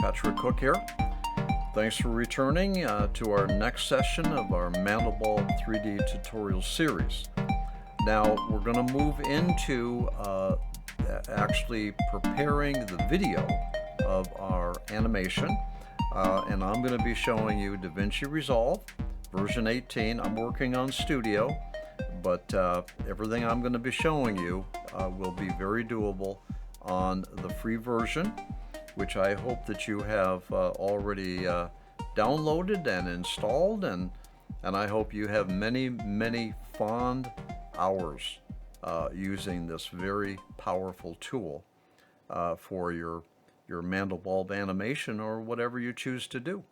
Patrick Cook here. Thanks for returning to our next session of our Mandelbulb3D Tutorial Series. Now we're going to move into actually preparing the video of our animation, and I'm going to be showing you DaVinci Resolve version 18. I'm working on Studio, but everything I'm going to be showing you will be very doable on the free version, which I hope that you have already downloaded and installed, and I hope you have many fond hours using this very powerful tool for your Mandelbulb animation or whatever you choose to do.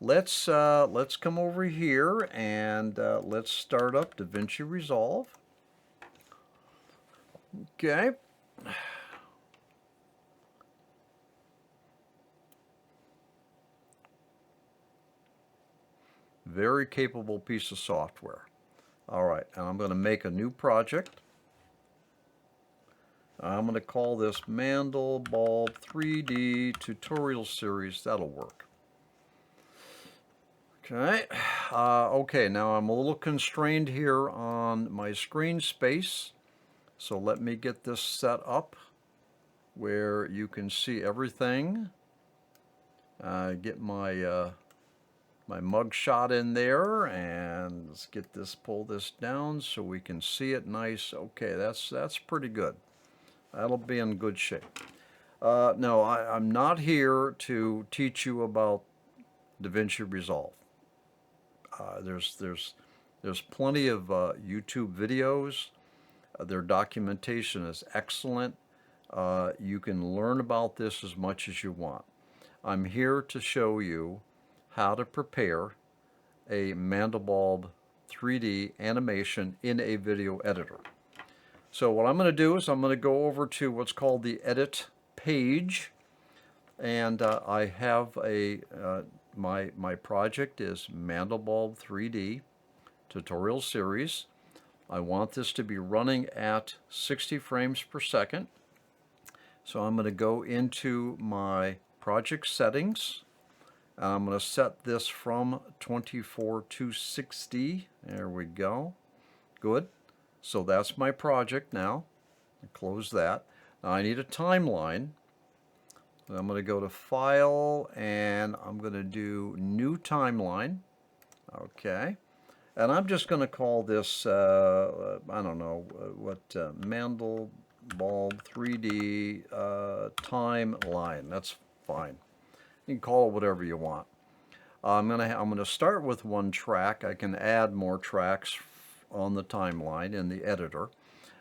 Let's come over here and let's start up DaVinci Resolve. Okay. Very capable piece of software. All right, and I'm going to make a new project. I'm going to call this Mandelbulb3D Tutorial Series. That'll work. Okay. Okay, now I'm a little constrained here on my screen space, so let me get this set up where you can see everything. Get my my mug shot in there, and let's get this, pull this down so we can see it nice. Okay, that's pretty good. That'll be in good shape. No, I'm not here to teach you about DaVinci Resolve. There's plenty of YouTube videos. Their documentation is excellent. You can learn about this as much as you want. I'm here to show you how to prepare a Mandelbulb 3D animation in a video editor. So what I'm going to do is I'm going to go over to what's called the edit page, and I have a my project is Mandelbulb3D Tutorial Series. I want this to be running at 60 frames per second. So I'm going to go into my project settings. I'm going to set this from 24 to 60. There we go. Good. So that's my project now. Close that. Now I need a timeline. I'm going to go to File, and I'm going to do New Timeline. Okay. And I'm just going to call this, I don't know, Mandelbulb3D Timeline. That's fine. You can call it whatever you want. I'm gonna start with one track. I can add more tracks on the timeline in the editor,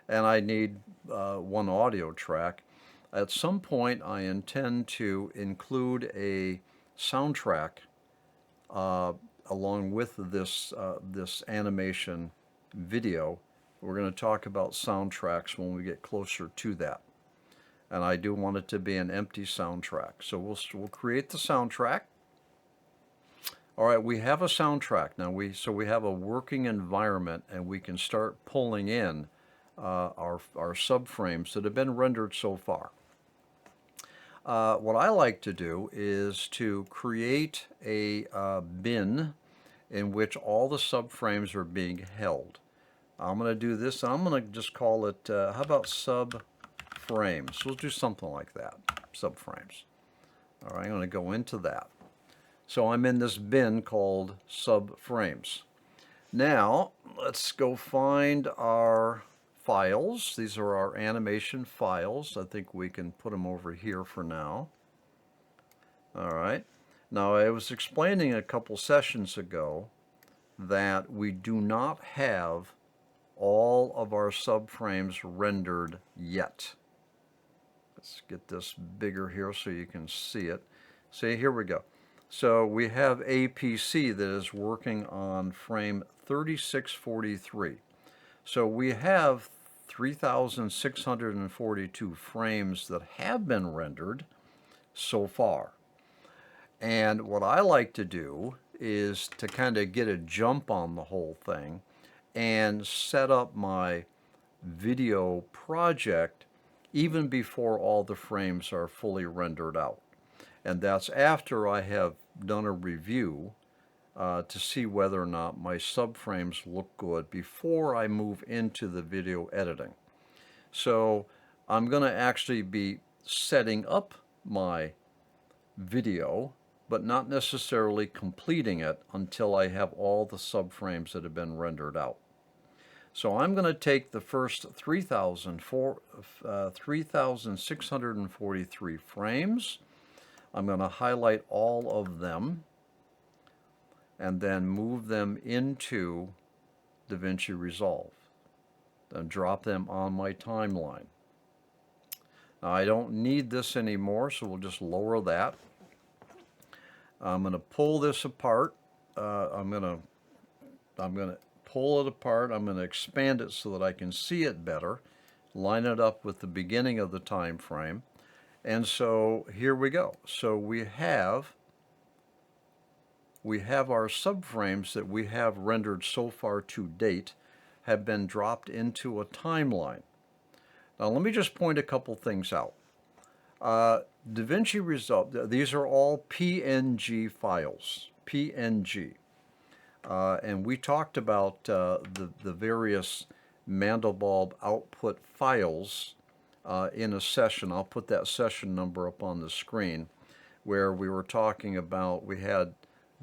and I need one audio track. At some point, I intend to include a soundtrack along with this this animation video. We're going to talk about soundtracks when we get closer to that. And I do want it to be an empty soundtrack. So we'll create the soundtrack. All right, we have a soundtrack now. We have a working environment, and we can start pulling in our subframes that have been rendered so far. What I like to do is to create a bin in which all the subframes are being held. I'm going to do this. I'm going to just call it, how about subframes? We'll do something like that, subframes. All right, I'm going to go into that. So I'm in this bin called subframes. Now, let's go find our files. These are our animation files. I think we can put them over here for now. All right. Now, I was explaining a couple sessions ago that we do not have all of our subframes rendered yet. Let's get this bigger here so you can see it. See, here we go. So we have APC that is working on frame 3643. So we have 3,642 frames that have been rendered so far. And what I like to do is to kind of get a jump on the whole thing and set up my video project even before all the frames are fully rendered out. And that's after I have done a review to see whether or not my subframes look good before I move into the video editing. So I'm going to actually be setting up my video, but not necessarily completing it until I have all the subframes that have been rendered out. So I'm going to take the first 3,643 frames. I'm going to highlight all of them and then move them into DaVinci Resolve. Then drop them on my timeline. Now I don't need this anymore, so we'll just lower that. I'm going to pull this apart. I'm going to pull it apart. I'm going to expand it so that I can see it better, line it up with the beginning of the time frame. And so here we go. So we have our subframes that we have rendered so far to date have been dropped into a timeline. Now let me just point a couple things out. DaVinci Resolve, these are all PNG files, PNG. And we talked about the various Mandelbulb output files in a session. I'll put that session number up on the screen, where we were talking about, we had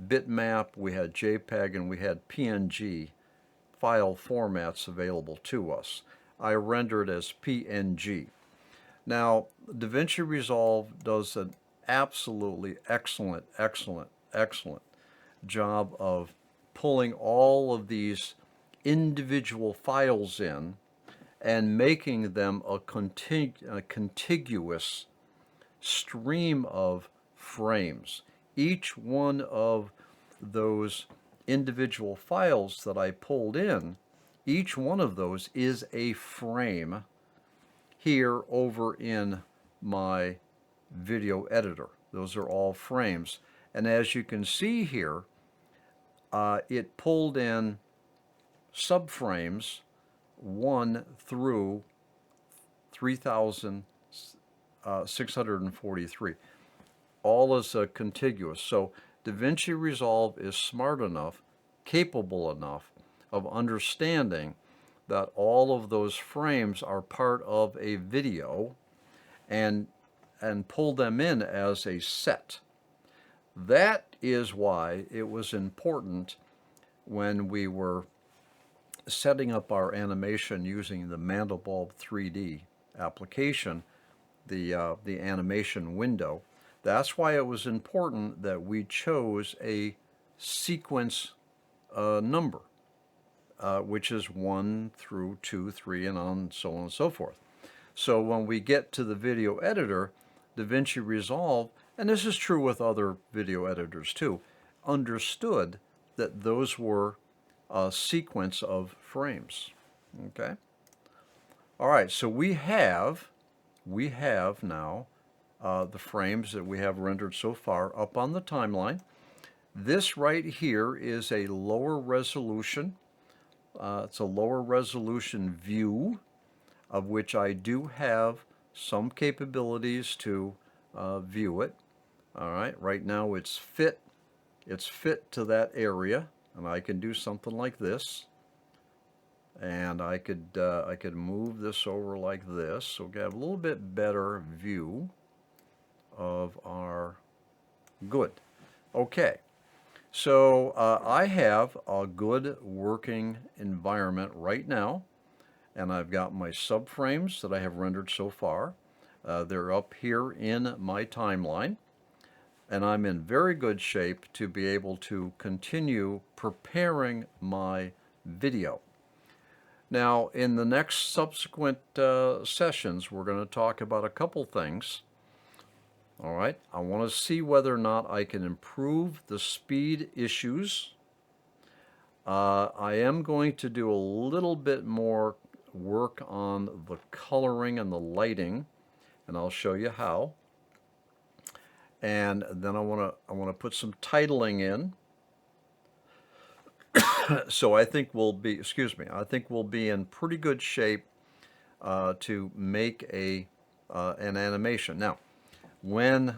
bitmap, we had JPEG, and we had PNG file formats available to us. I rendered as PNG. Now, DaVinci Resolve does an absolutely excellent job of pulling all of these individual files in and making them a contiguous stream of frames. Each one of those individual files that I pulled in, each one of those is a frame here over in my video editor. Those are all frames. And as you can see here, it pulled in subframes 1 through 3,643. All is contiguous. So DaVinci Resolve is smart enough, capable enough of understanding that all of those frames are part of a video and pull them in as a set. That is why it was important when we were setting up our animation using the Mandelbulb3D application, the animation window. That's why it was important that we chose a sequence number, which is 1 through 2, 3, and on so on and so forth. So when we get to the video editor, DaVinci Resolve, and this is true with other video editors too, understood that those were a sequence of frames. Okay? All right, so we have now the frames that we have rendered so far up on the timeline. This right here is a lower resolution. It's a lower resolution view, of which I do have some capabilities to view it. All right, right now it's fit to that area, and I can do something like this, and I could move this over like this, so we have a little bit better view of our good. Okay, so I have a good working environment right now, and I've got my subframes that I have rendered so far. They're up here in my timeline, and I'm in very good shape to be able to continue preparing my video. Now, in the next subsequent sessions, we're going to talk about a couple things. All right, I want to see whether or not I can improve the speed issues. I am going to do a little bit more work on the coloring and the lighting, and I'll show you how. And then I want to put some titling in. So I think we'll be, I think we'll be in pretty good shape to make an animation. Now, when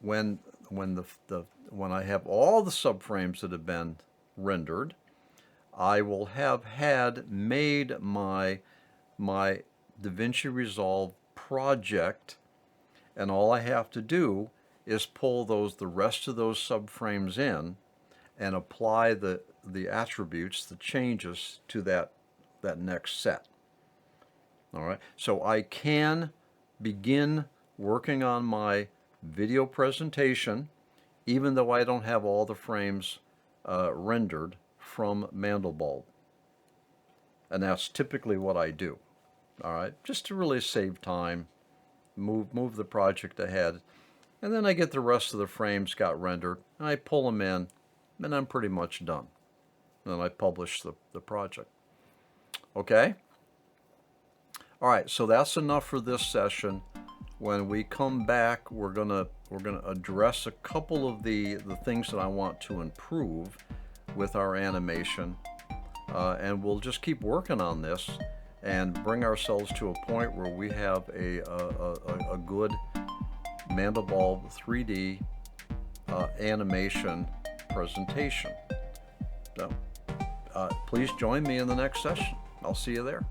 when when I have all the subframes that have been rendered, I will have had made my DaVinci Resolve project, and all I have to do is pull the rest of those subframes in and apply the attributes, the changes to that next set. All right, so I can begin working on my video presentation even though I don't have all the frames rendered from Mandelbulb. And that's typically what I do. All right, just to really save time, move the project ahead, and then I get the rest of the frames got rendered, and I pull them in, and I'm pretty much done. And then I publish the project. Okay? All right, so that's enough for this session. When we come back, we're gonna address a couple of the things that I want to improve with our animation, and we'll just keep working on this and bring ourselves to a point where we have a good Mandelbulb 3D animation presentation. So please join me in the next session. I'll see you there.